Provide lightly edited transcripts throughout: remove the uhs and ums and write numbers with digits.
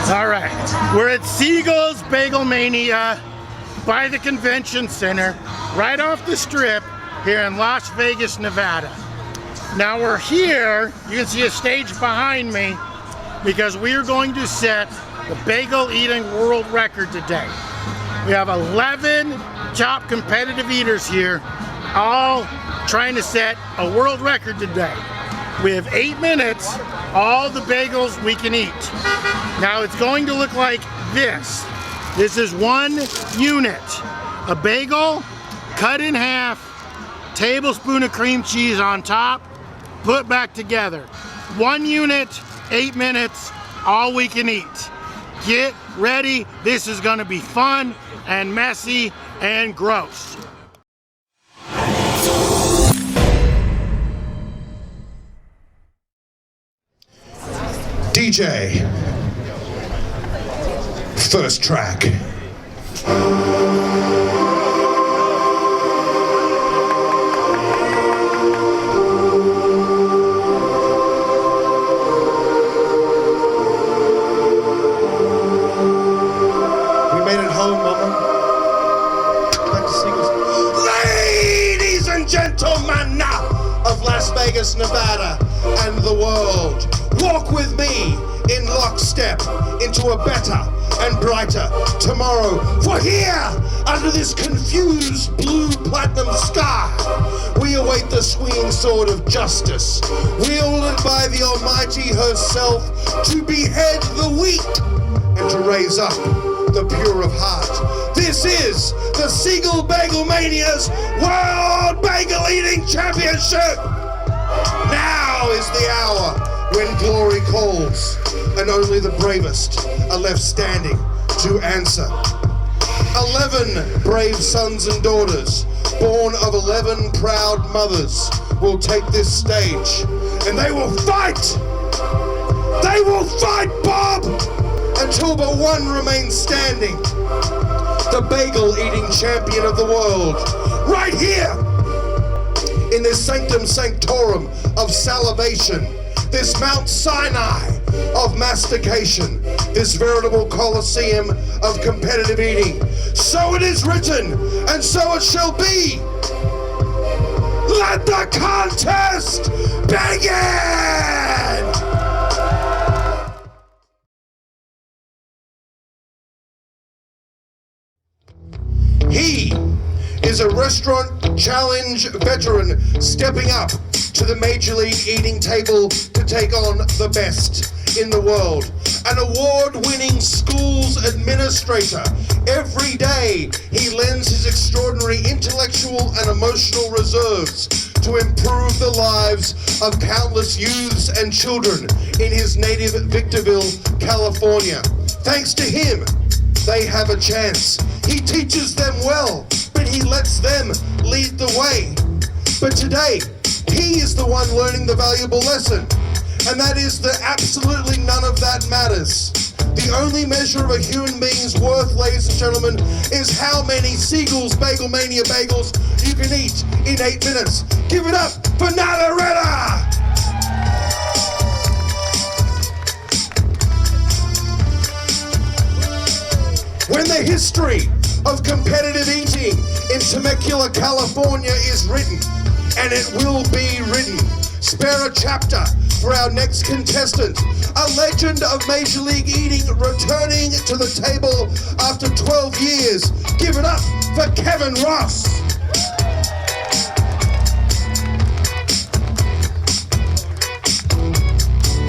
All right, we're at Siegels Bagelmania by the Convention Center, right off the strip here in Las Vegas, Nevada. Now we're here, you can see a stage behind me, because we are going to set the Bagel Eating World Record today. We have 11 top competitive eaters here, all trying to set a world record today. We have 8 minutes, all the bagels we can eat. Now it's going to look like this. This is one unit. A bagel cut in half, tablespoon of cream cheese on top, put back together. 1 unit, 8 minutes, all we can eat. Get ready, this is gonna be fun and messy and gross. DJ, first track. We made it home, Mama. Back to Siegels. Ladies and gentlemen of Las Vegas, Nevada, and the world, walk with me in lockstep into a better and brighter tomorrow. For here, under this confused blue platinum sky, we await the swinging sword of justice, wielded by the Almighty herself, to behead the weak and to raise up the pure of heart. This is the Siegel Bagelmania's World Bagel Eating Championship. Now is the hour when glory calls, and only the bravest are left standing to answer. 11 brave sons and daughters, born of 11 proud mothers, will take this stage, and they will fight! They will fight, Bob! Until but one remains standing. The bagel eating champion of the world, right here, in this sanctum sanctorum of salivation, this Mount Sinai of mastication, this veritable Colosseum of competitive eating. So it is written, and so it shall be. Let the contest begin! He is a restaurant challenge veteran stepping up to the Major League eating table to take on the best in the world. An award-winning schools administrator. Every day he lends his extraordinary intellectual and emotional reserves to improve the lives of countless youths and children in his native Victorville, California. Thanks to him, they have a chance. He teaches them well, but he lets them lead the way. But today, he is the one learning the valuable lesson, and that is that absolutely none of that matters. The only measure of a human being's worth, ladies and gentlemen, is how many Siegels Bagelmania bagels you can eat in 8 minutes. Give it up for Navaretta! When the history of competitive eating in Temecula, California is written, and it will be written, spare a chapter for our next contestant, a legend of Major League Eating returning to the table after 12 years. Give it up for Kevin Ross.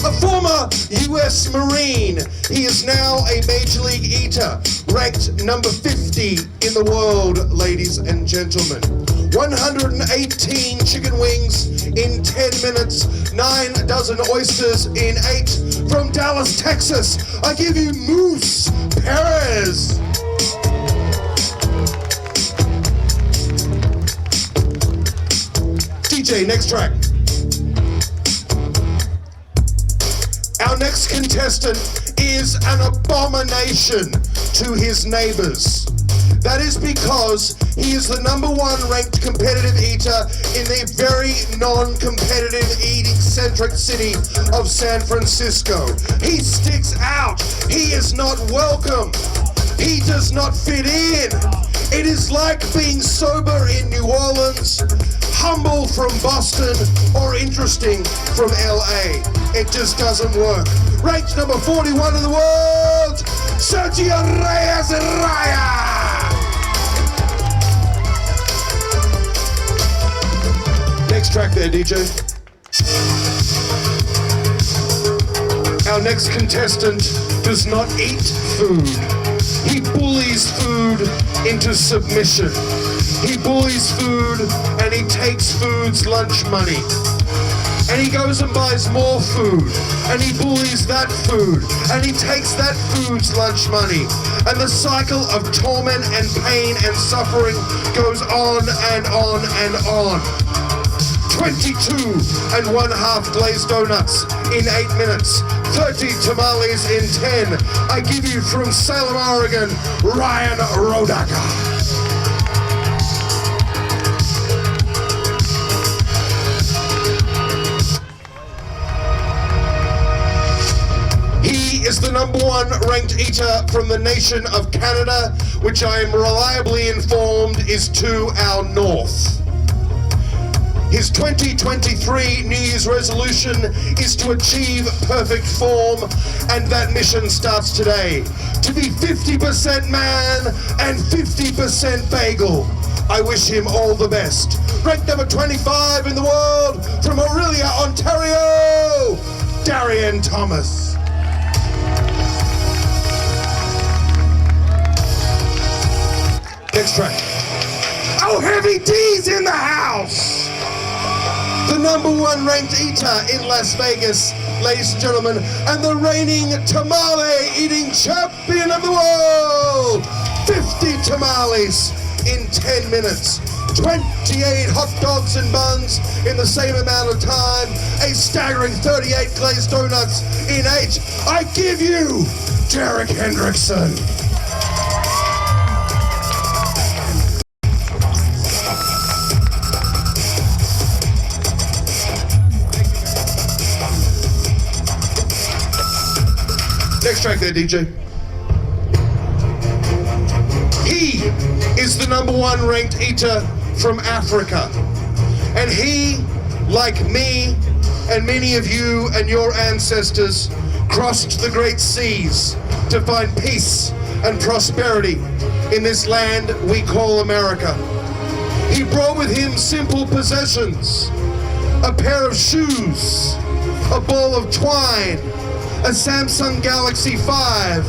A former U.S. Marine, he is now a Major League eater, ranked number 50 in the world, ladies and gentlemen. 118 chicken wings in 10 minutes, 9 dozen oysters in 8. From Dallas, Texas, I give you Moose Perez. DJ, next track. Our next contestant is an abomination to his neighbors. That is because he is the #1 ranked competitive eater in the very non-competitive eating-centric city of San Francisco. He sticks out He is not welcome. He does not fit in. It is like being sober in New Orleans, humble from Boston, or interesting from LA. It just doesn't work. Ranked number 41 in the world, Sergio Reyes Raya. Next track there, DJ. Our next contestant does not eat food. He bullies food into submission. He bullies food and he takes food's lunch money. And he goes and buys more food. And he bullies that food. And he takes that food's lunch money. And the cycle of torment and pain and suffering goes on and on and on. 22 1/2 glazed donuts in 8 minutes. 30 tamales in 10. I give you from Salem, Oregon, Ryan Rodaka. He is the #1 ranked eater from the nation of Canada, which I am reliably informed is to our north. His 2023 New Year's resolution is to achieve perfect form, and that mission starts today. To be 50% man and 50% bagel. I wish him all the best. Ranked number 25 in the world from Orillia, Ontario, Darian Thomas. Next track. Oh, Heavy D's in the house! The #1 ranked eater in Las Vegas, ladies and gentlemen, and the reigning tamale eating champion of the world. 50 tamales in 10 minutes. 28 hot dogs and buns in the same amount of time. A staggering 38 glazed donuts in 8. I give you Derek Hendrickson. Next track there, DJ. He is the #1 ranked eater from Africa. And he, like me and many of you and your ancestors, crossed the great seas to find peace and prosperity in this land we call America. He brought with him simple possessions, a pair of shoes, a ball of twine, a Samsung Galaxy 5,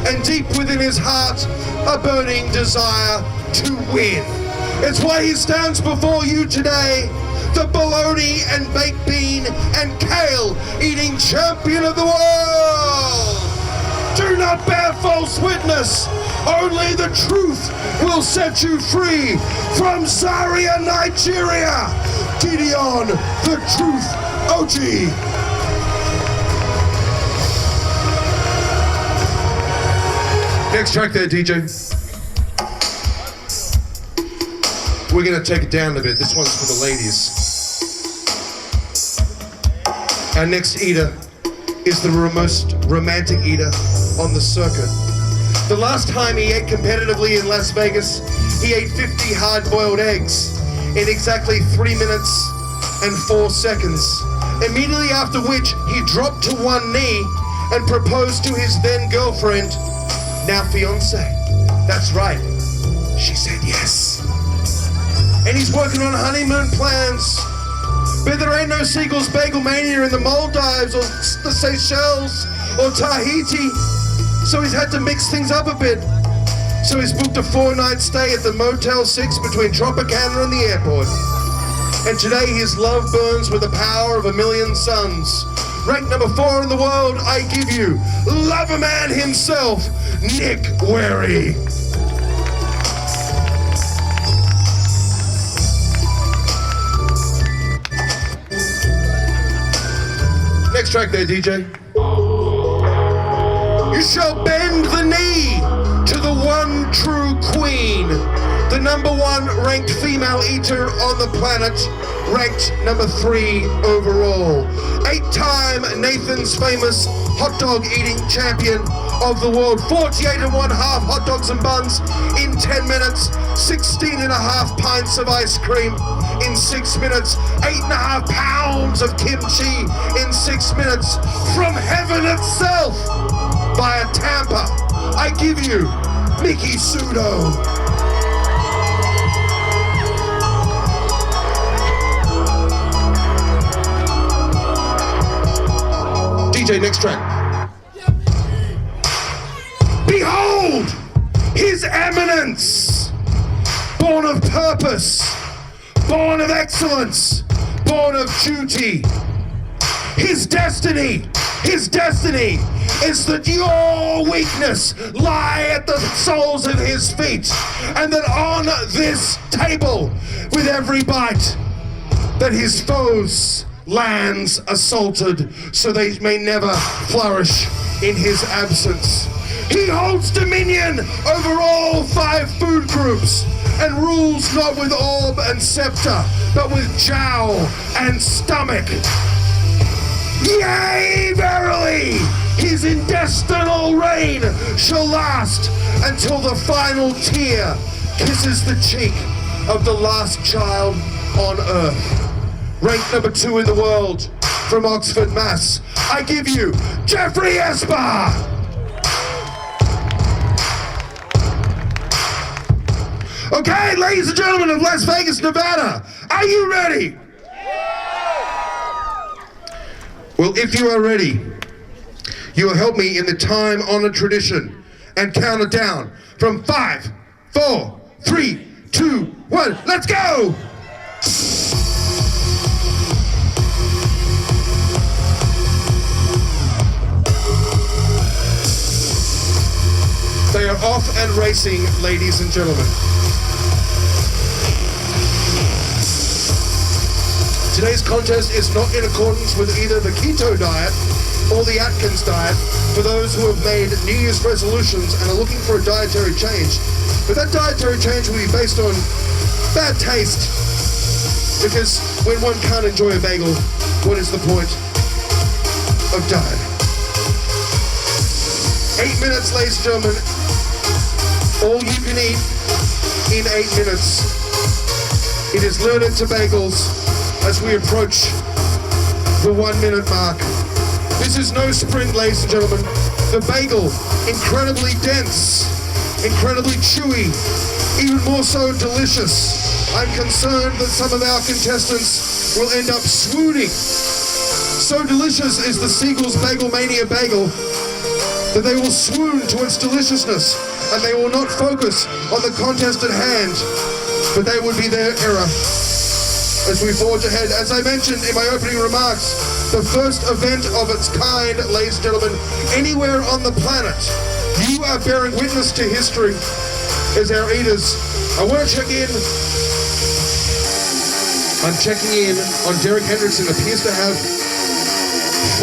and deep within his heart, a burning desire to win. It's why he stands before you today, the bologna and baked bean and kale eating champion of the world. Do not bear false witness. Only the truth will set you free. From Zaria, Nigeria, Gideon, the Truth OG. Next track there, DJ. We're gonna take it down a bit. This one's for the ladies. Our next eater is the most romantic eater on the circuit. The last time he ate competitively in Las Vegas, he ate 50 hard-boiled eggs in exactly 3 minutes and 4 seconds. Immediately after which, he dropped to one knee and proposed to his then girlfriend, now fiance. That's right, she said yes. And he's working on honeymoon plans, but there ain't no Siegels Bagelmania in the Maldives or the Seychelles or Tahiti, so he's had to mix things up a bit. So he's booked a 4-night stay at the Motel 6 between Tropicana and the airport. And today his love burns with the power of 1,000,000 suns. Ranked #4 in the world, I give you Lover Man himself, Nick Wary. Next track there, DJ. You shall bend the knee to the one true queen, the #1 ranked female eater on the planet, ranked number 3 overall. 8-time Nathan's Famous hot dog eating champion of the world. 48 and 1/2 hot dogs and buns in 10 minutes. 16 and a half pints of ice cream in 6 minutes. 8.5 pounds of kimchi in 6 minutes. From heaven itself, via Tampa, I give you Mickey Sudo. DJ, next track. Behold, His Eminence, born of purpose, born of excellence, born of duty. His destiny is that your weakness lie at the soles of His feet, and that on this table, with every bite, that His foes lands assaulted, so they may never flourish in His absence. He holds dominion over all 5 food groups, and rules not with orb and scepter, but with jowl and stomach. Yea, verily, His intestinal reign shall last until the final tear kisses the cheek of the last child on earth. Ranked number 2 in the world, from Oxford, Mass, I give you Jeffrey Esper. Okay, ladies and gentlemen of Las Vegas, Nevada, are you ready? Well, if you are ready, you will help me in the time-honored tradition and count it down from 5, 4, 3, 2, 1. Let's go! They are off and racing, ladies and gentlemen. Today's contest is not in accordance with either the keto diet or the Atkins diet for those who have made New Year's resolutions and are looking for a dietary change. But that dietary change will be based on bad taste, because when one can't enjoy a bagel, what is the point of diet? 8 minutes, ladies and gentlemen. All you can eat in 8 minutes. It is limited to bagels as we approach the 1 minute mark. This is no sprint, ladies and gentlemen. The bagel, incredibly dense, incredibly chewy, even more so delicious. I'm concerned that some of our contestants will end up swooning. So delicious is the Siegels Bagelmania bagel that they will swoon to its deliciousness, and they will not focus on the contest at hand, but they would be their error. As we forge ahead, as I mentioned in my opening remarks, the first event of its kind, ladies and gentlemen, anywhere on the planet. You are bearing witness to history as our eaters. I want to check in. I'm checking in on Derek Hendrickson. Appears to have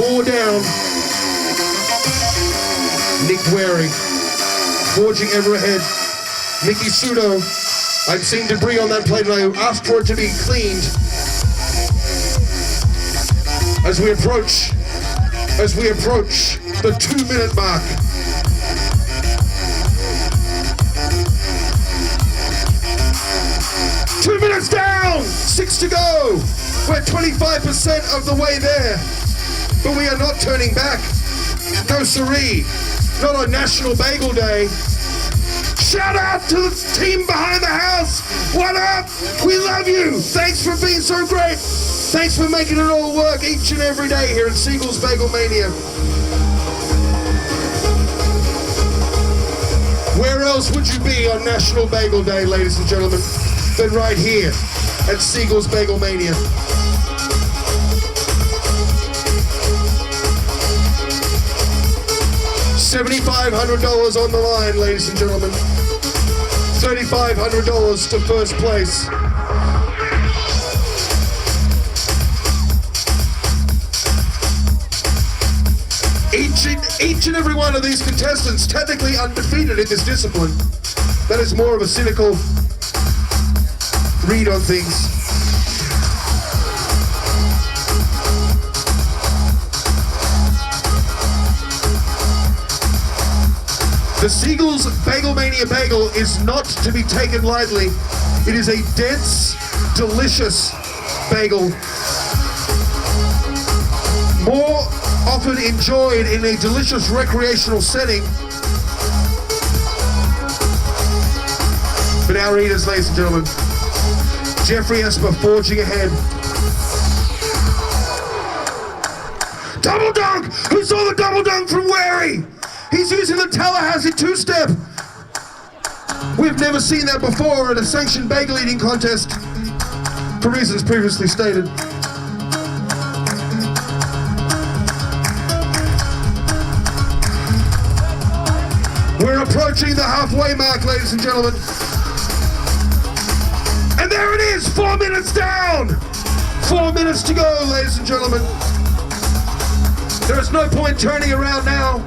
4 down. Nick Waring, forging ever ahead. Mickey Sudo. I've seen debris on that plate and I asked for it to be cleaned. As we approach the 2 minute mark. Two minutes down, 6 to go. We're 25% of the way there, but we are not turning back. No siree, not on National Bagel Day. Shout out to the team behind the house. What up? We love you. Thanks for being so great. Thanks for making it all work each and every day here at Siegels Bagelmania. Where else would you be on National Bagel Day, ladies and gentlemen, than right here at Siegels Bagelmania? $7,500 on the line, ladies and gentlemen. $3,500 to first place. Each and every one of these contestants technically undefeated in this discipline. That is more of a cynical read on things. The Siegels Bagelmania bagel is not to be taken lightly. It is a dense, delicious bagel. More often enjoyed in a delicious recreational setting. But our eaters, ladies and gentlemen, Jeffrey Esper forging ahead. Double dunk! Who saw the double dunk from Wary? He's using the Tallahassee two-step. We've never seen that before at a sanctioned bagel eating contest, for reasons previously stated. We're approaching the halfway mark, ladies and gentlemen. And there it is, 4 minutes down. 4 minutes to go, ladies and gentlemen. There is no point turning around now.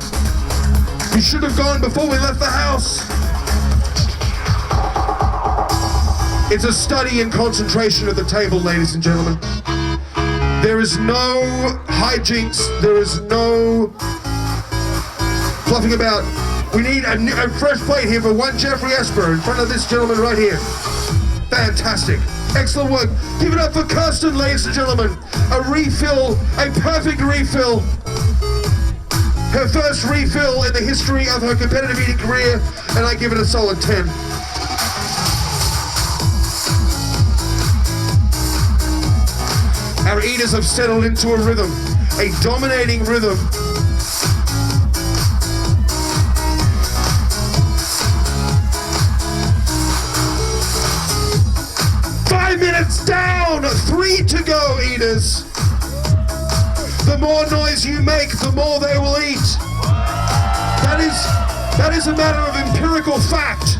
We should have gone before we left the house. It's a study in concentration at the table, ladies and gentlemen. There is no hijinks. There is no fluffing about. We need a fresh plate here for one Jeffrey Esper in front of this gentleman right here. Fantastic. Excellent work. Give it up for Kirsten, ladies and gentlemen. A refill, a perfect refill. Her first refill in the history of her competitive eating career, and I give it a solid 10. Our eaters have settled into a rhythm, a dominating rhythm. Minutes down, 3 to go, eaters. The more noise you make, the more they will eat. That is a matter of empirical fact.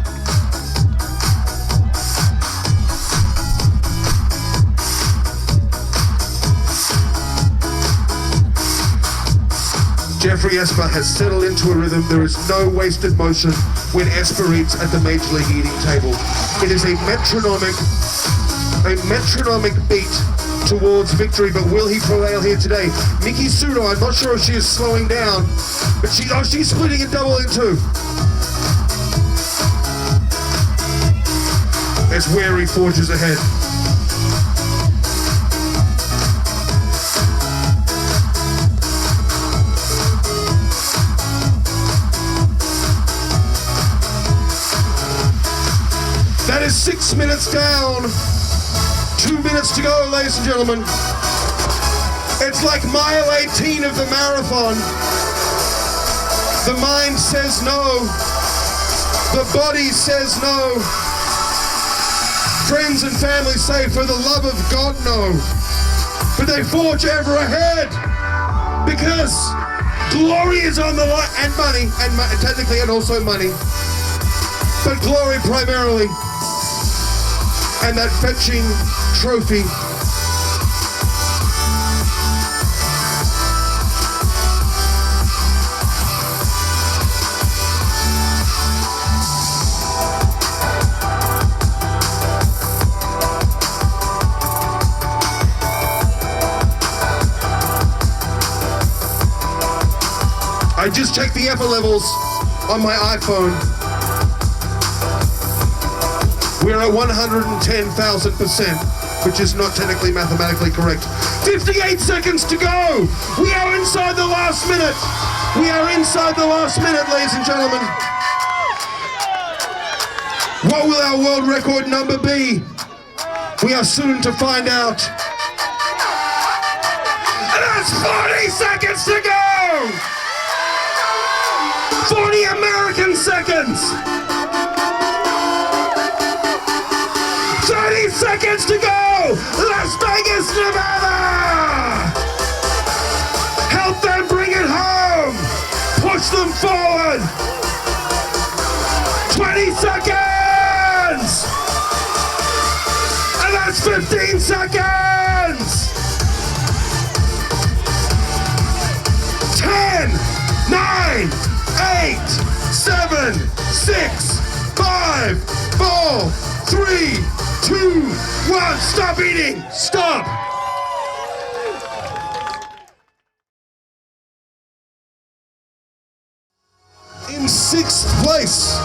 Jeffrey Esper has settled into a rhythm. There is no wasted motion when Esper eats at the Major League eating table. It is a metronomic beat towards victory, but will he prevail here today? Miki Sudo, I'm not sure if she is slowing down, but she's splitting and double in two. As Wary forges ahead. That is 6 minutes down. 2 minutes to go, ladies and gentlemen. It's like mile 18 of the marathon. The mind says no. The body says no. Friends and family say, for the love of God, no. But they forge ever ahead because glory is on the line, and money, technically, and also money. But glory primarily. And that fetching trophy. I just checked the effort levels on my iPhone. We're at 110,000%, which is not technically mathematically correct. 58 seconds to go. We are inside the last minute. We are inside the last minute, ladies and gentlemen. What will our world record number be? We are soon to find out. And that's 40 seconds to go. 40 American seconds. 30 seconds to go! Las Vegas, Nevada! Help them bring it home! Push them forward! 20 seconds! And that's 15 seconds! 10, 9, 8, 7, 6, 5, 4, 3, 2, 1, stop eating! Stop! In sixth place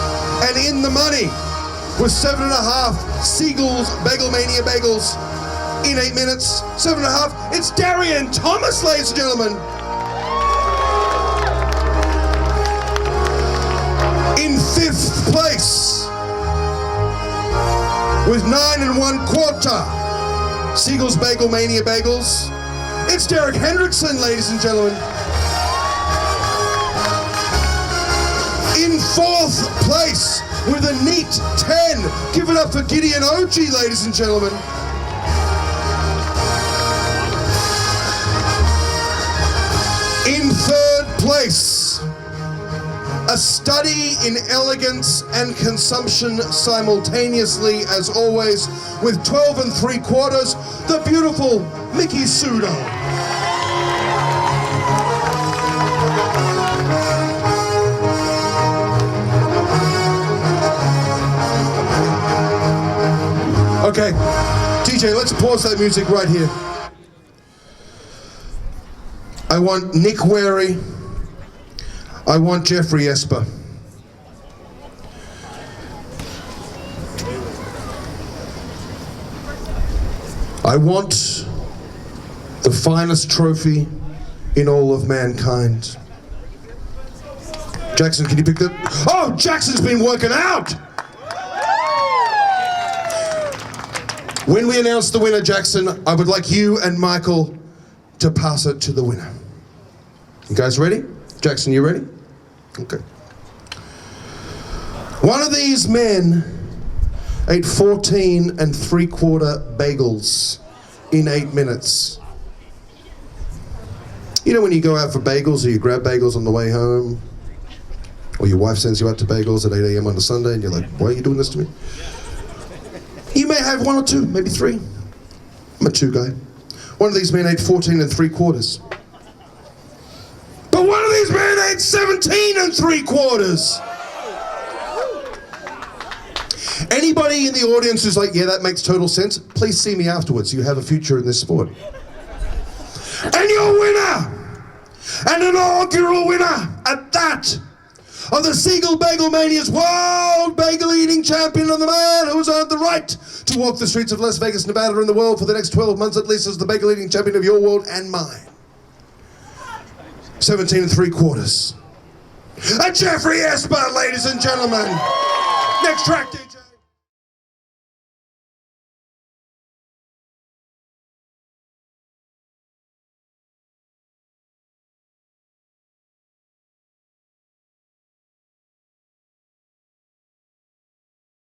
and in the money with 7.5 Siegels Bagelmania bagels in 8 minutes. 7.5. It's Darian Thomas, ladies and gentlemen. In fifth place with 9 1/4 Siegels Bagelmania bagels, it's Derek Hendrickson, ladies and gentlemen. In fourth place with a neat 10, give it up for Gideon Oji, ladies and gentlemen. In third place, a study in elegance and consumption simultaneously, as always, with 12 3/4, the beautiful Mickey Sudo. Okay, DJ, let's pause that music right here. I want Nick Wary. I want Jeffrey Esper. I want the finest trophy in all of mankind. Jackson, can you pick that? Oh, Jackson's been working out! When we announce the winner, Jackson, I would like you and Michael to pass it to the winner. You guys ready? Jackson, you ready? Okay. One of these men ate 14 3/4 bagels in 8 minutes. You know when you go out for bagels or you grab bagels on the way home, or your wife sends you out to bagels at 8 a.m. on a Sunday and you're like, why are you doing this to me? You may have 1 or 2, maybe 3. I'm a 2 guy. One of these men ate 14 3/4. But one of these men ate 17 3/4. Anybody in the audience who's like, yeah, that makes total sense, please see me afterwards. You have a future in this sport. And your winner, an inaugural winner at that, of the Siegel Bagelmania's World Bagel Eating Champion, and the man who's earned the right to walk the streets of Las Vegas, Nevada, and the world for the next 12 months at least as the Bagel Eating Champion of your world and mine. 17 3/4. And Jeffrey Esper, ladies and gentlemen. Next track, DJ.